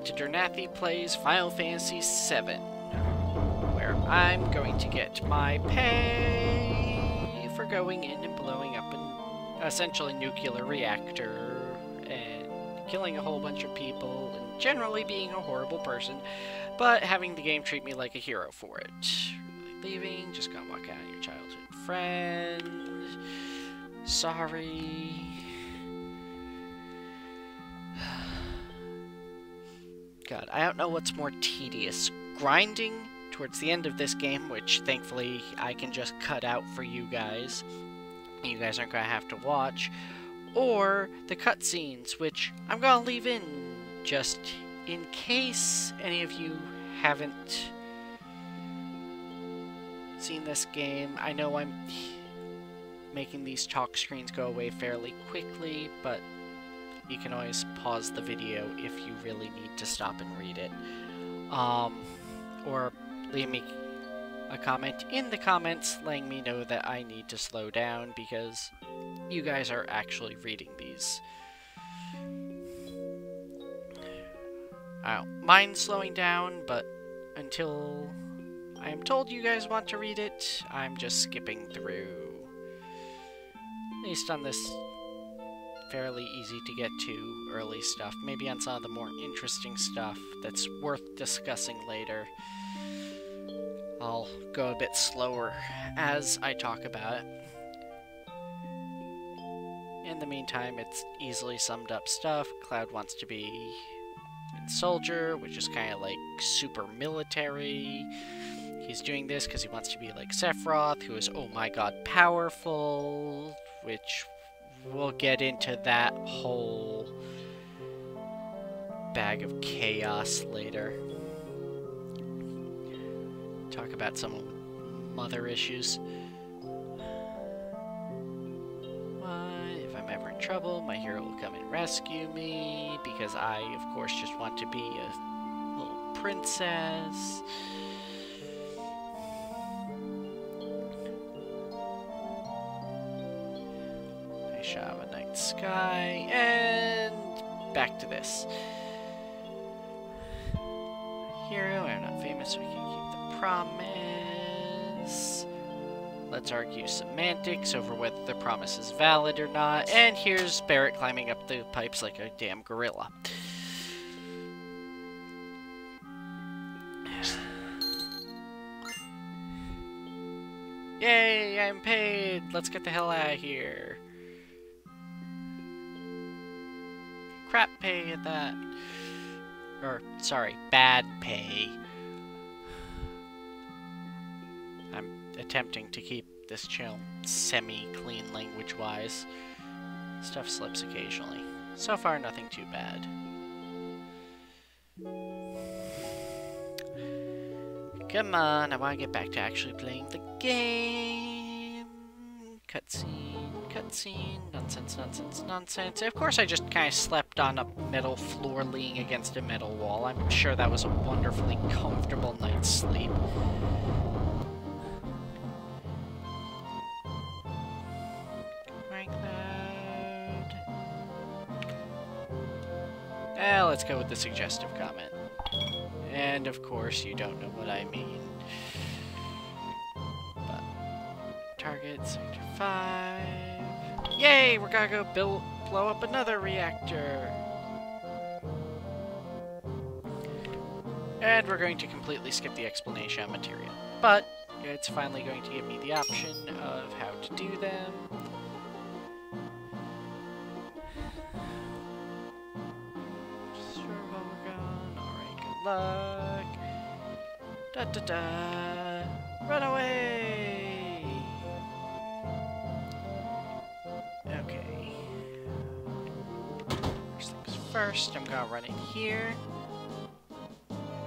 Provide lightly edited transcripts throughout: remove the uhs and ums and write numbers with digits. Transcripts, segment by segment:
to Durnathi Plays Final Fantasy VII, where I'm going to get my pay for going in and blowing up an essentially nuclear reactor and killing a whole bunch of people and generally being a horrible person, but having the game treat me like a hero for it. Really leaving, just gonna walk out on your childhood friend. Sorry. God, I don't know what's more tedious. Grinding towards the end of this game, which thankfully I can just cut out for you guys. You guys aren't going to have to watch. Or the cutscenes, which I'm going to leave in just in case any of you haven't seen this game. I know I'm making these talk screens go away fairly quickly, but you can always pause the video if you really need to stop and read it. Or leave me a comment in the comments letting me know that I need to slow down because you guys are actually reading these. I don't mind slowing down, but until I am told you guys want to read it, I'm just skipping through. At least on this fairly easy to get to early stuff. Maybe on some of the more interesting stuff that's worth discussing later. I'll go a bit slower as I talk about it. In the meantime, it's easily summed up stuff. Cloud wants to be a soldier, which is kind of like super military. He's doing this because he wants to be like Sephiroth, who is, oh my god, powerful, which we'll get into that whole bag of chaos later. Talk about some mother issues. If I'm ever in trouble, my hero will come and rescue me, because I, of course, just want to be a little princess. Shot of a night sky, and back to this. Hero, I'm not famous, so we can keep the promise. Let's argue semantics over whether the promise is valid or not. And here's Barrett climbing up the pipes like a damn gorilla. Yay, I'm paid! Let's get the hell out of here. Crap pay at that. Or, sorry, bad pay. I'm attempting to keep this channel semi-clean language-wise. Stuff slips occasionally. So far, nothing too bad. Come on, I want to get back to actually playing the game. Cutscene, cutscene, nonsense, nonsense, nonsense. Of course, I just kind of slept on a metal floor leaning against a metal wall. I'm sure that was a wonderfully comfortable night's sleep. Let's go with the suggestive comment. And of course, you don't know what I mean. But target sector 5. Yay! We're gonna go blow up another reactor. And we're going to completely skip the explanation on materia. But it's finally going to give me the option of how to do them. Luck. Da da da. Run away. Okay. First things first, I'm gonna run in here.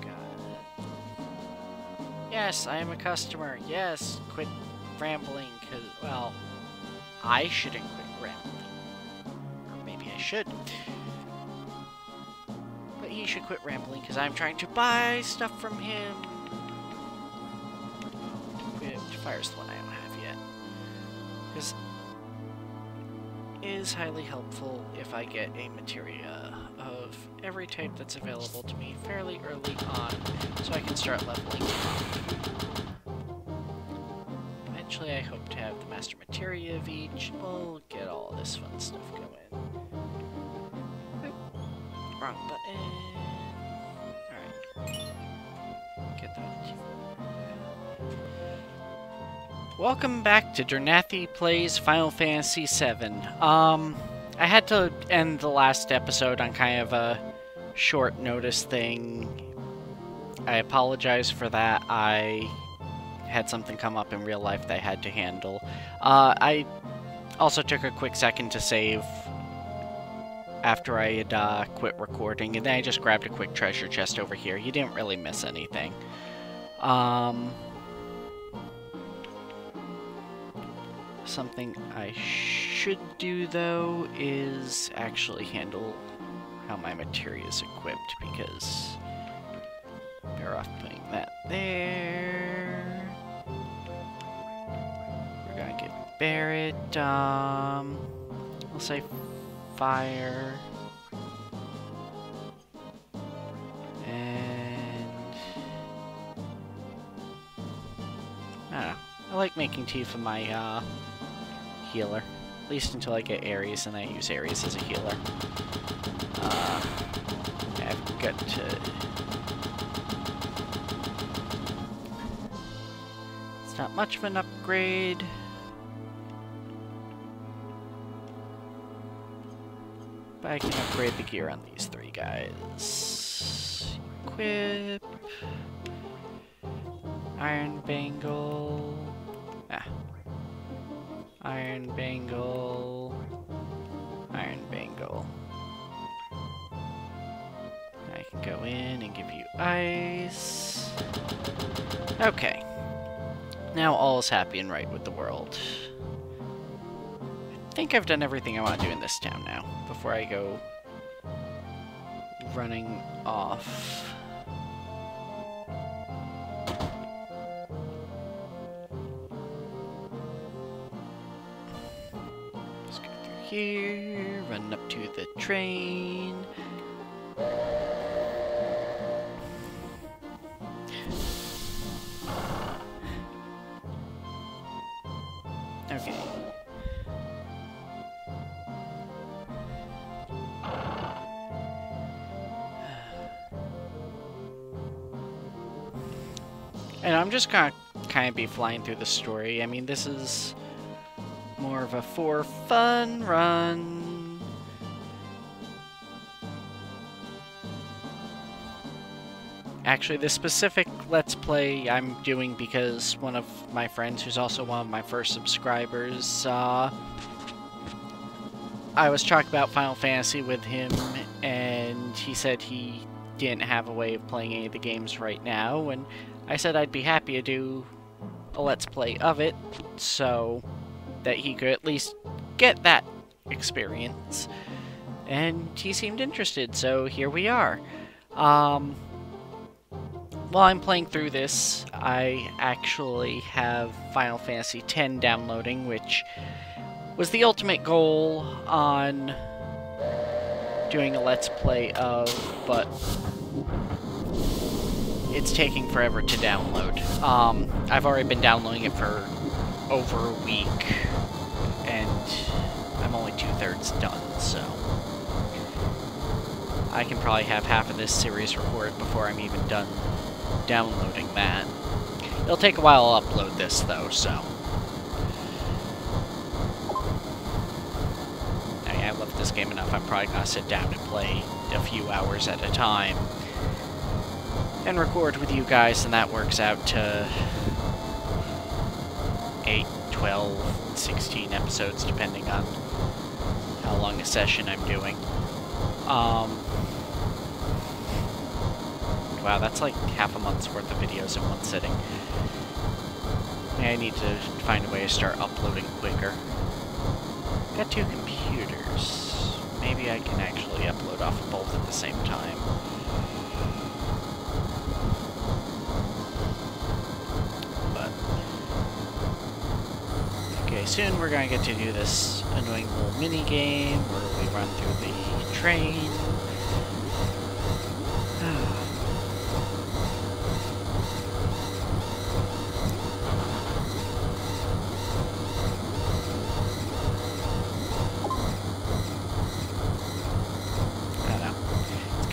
God. Yes, I am a customer. Yes, quit rambling, cause, well, I shouldn't quit rambling. Or maybe I should. He should quit rambling because I'm trying to buy stuff from him. Fire's the one I don't have yet. Because it is highly helpful if I get a materia. of every type that's available to me fairly early on, so I can start leveling up. Eventually I hope to have the Master Materia of each. We'll get all this fun stuff going. Oop, wrong button. Alright. Get that. Welcome back to Durnathi Plays Final Fantasy VII. I had to end the last episode on kind of a short notice thing. I apologize for that. I had something come up in real life that I had to handle. I also took a quick second to save after I had quit recording, and then I just grabbed a quick treasure chest over here. You didn't really miss anything. Something I should do, though, is actually handle how my materia is equipped, because better off putting that there. We're gonna get Barret, we'll say fire. And I don't know. I like making Tifa my, healer. At least until I get Ares, and I use Ares as a healer. I've got to... It's not much of an upgrade. But I can upgrade the gear on these three guys. Equip. Iron Bangle. Iron Bangle. Iron Bangle. I can go in and give you ice. Okay. Now all is happy and right with the world. I think I've done everything I want to do in this town now, before I go running off. Here, run up to the train. Okay. And I'm just gonna kind of be flying through the story. I mean, this is more of a for fun run. Actually, the specific Let's Play I'm doing because one of my friends, who's also one of my first subscribers, I was talking about Final Fantasy with him, and he said he didn't have a way of playing any of the games right now, and I said I'd be happy to do a Let's Play of it, so that he could at least get that experience. And he seemed interested, so here we are. While I'm playing through this, I actually have Final Fantasy X downloading, which was the ultimate goal on doing a Let's Play of, but it's taking forever to download. I've already been downloading it for over a week, and I'm only 2/3 done, so I can probably have half of this series recorded before I'm even done downloading that. It'll take a while to upload this, though, so I love this game enough. I'm probably gonna sit down and play a few hours at a time and record with you guys, and that works out to 8, 12, 16 episodes, depending on how long a session I'm doing. Wow, that's like half a month's worth of videos in one sitting. I need to find a way to start uploading quicker. Got 2 computers. Maybe I can actually upload off of both at the same time. But okay, soon we're gonna get to do this annoying little mini game where we run through the train.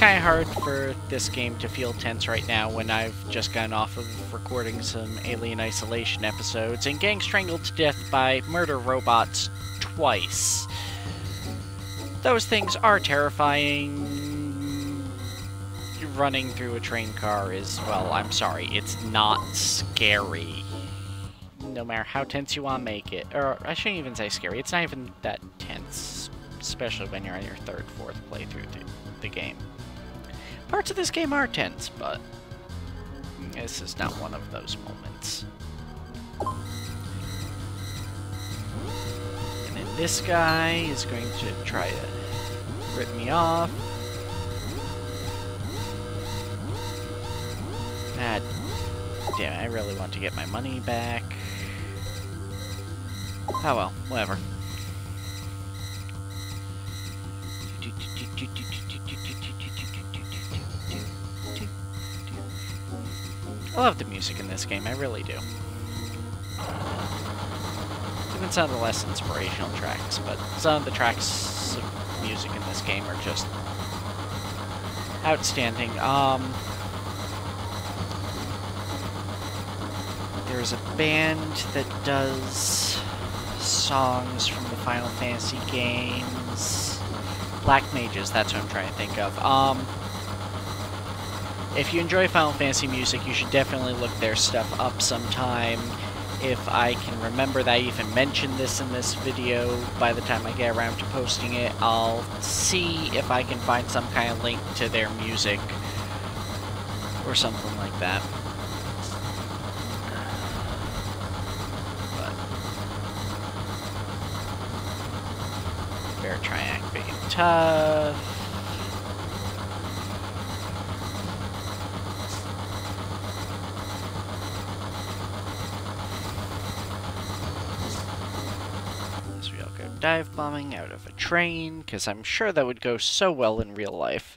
kind of hard for this game to feel tense right now when I've just gotten off of recording some Alien Isolation episodes and getting strangled to death by murder robots twice. Those things are terrifying. Running through a train car is, well, I'm sorry, it's not scary. No matter how tense you want to make it. Or, I shouldn't even say scary, it's not even that tense. Especially when you're on your third, fourth playthrough the game. Parts of this game are tense, but this is not one of those moments. And then this guy is going to try to rip me off. Ah, damn it, I really want to get my money back. Oh well, whatever. I love the music in this game, I really do. Even some of the less inspirational tracks, but some of the tracks of music in this game are just outstanding. There's a band that does songs from the Final Fantasy games. Black Mages, that's what I'm trying to think of. If you enjoy Final Fantasy music, you should definitely look their stuff up sometime. If I can remember that I even mentioned this in this video by the time I get around to posting it, I'll see if I can find some kind of link to their music or something like that. But better try and act big and tough. Dive bombing out of a train, because I'm sure that would go so well in real life.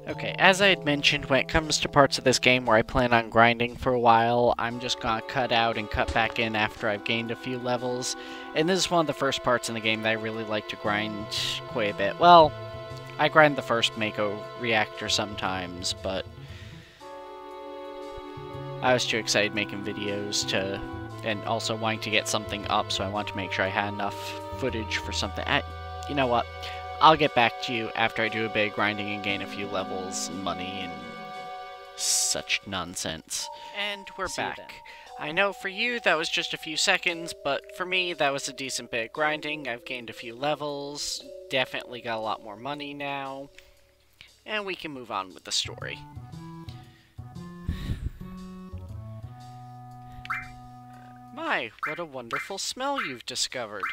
Okay, as I had mentioned, when it comes to parts of this game where I plan on grinding for a while, I'm just gonna cut out and cut back in after I've gained a few levels. And this is one of the first parts in the game that I really like to grind quite a bit. Well, I grind the first Mako reactor sometimes, but I was too excited making videos to, and also wanting to get something up, so I want to make sure I had enough footage for something. You know what? I'll get back to you after I do a bit of grinding and gain a few levels and money and such nonsense. And we're back. I know for you that was just a few seconds, but for me that was a decent bit of grinding. I've gained a few levels, definitely got a lot more money now, and we can move on with the story. My, what a wonderful smell you've discovered.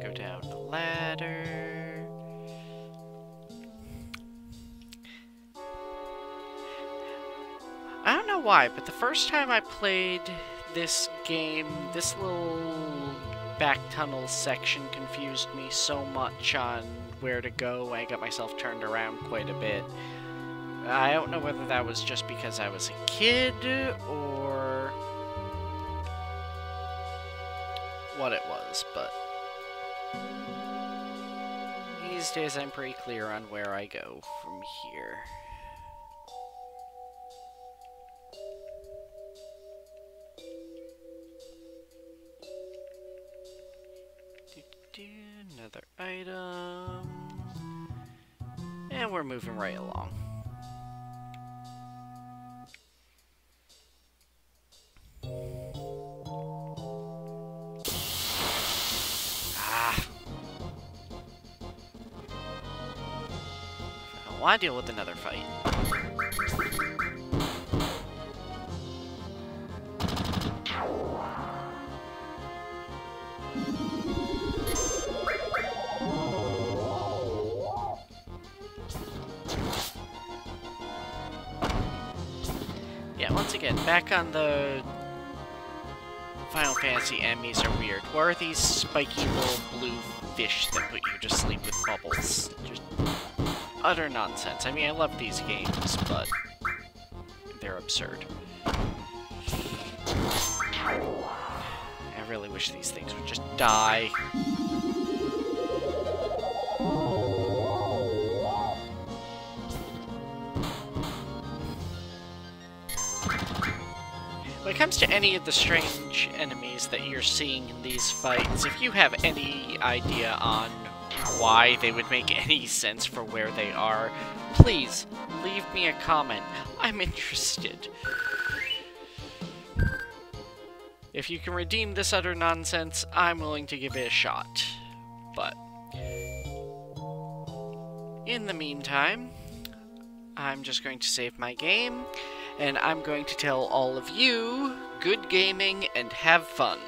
Go down the ladder. I don't know why, but the first time I played this game, this little back tunnel section confused me so much on where to go. I got myself turned around quite a bit. I don't know whether that was just because I was a kid or what it was, but these days I'm pretty clear on where I go from here. Another item, and we're moving right along. I want to deal with another fight. Again, back on the Final Fantasy enemies are weird. What are these spiky little blue fish that put you to sleep with bubbles? Just utter nonsense. I mean, I love these games, but they're absurd. I really wish these things would just die. When it comes to any of the strange enemies that you're seeing in these fights, if you have any idea on why they would make any sense for where they are, please leave me a comment. I'm interested. If you can redeem this utter nonsense, I'm willing to give it a shot. But in the meantime, I'm just going to save my game, and I'm going to tell all of you good gaming and have fun.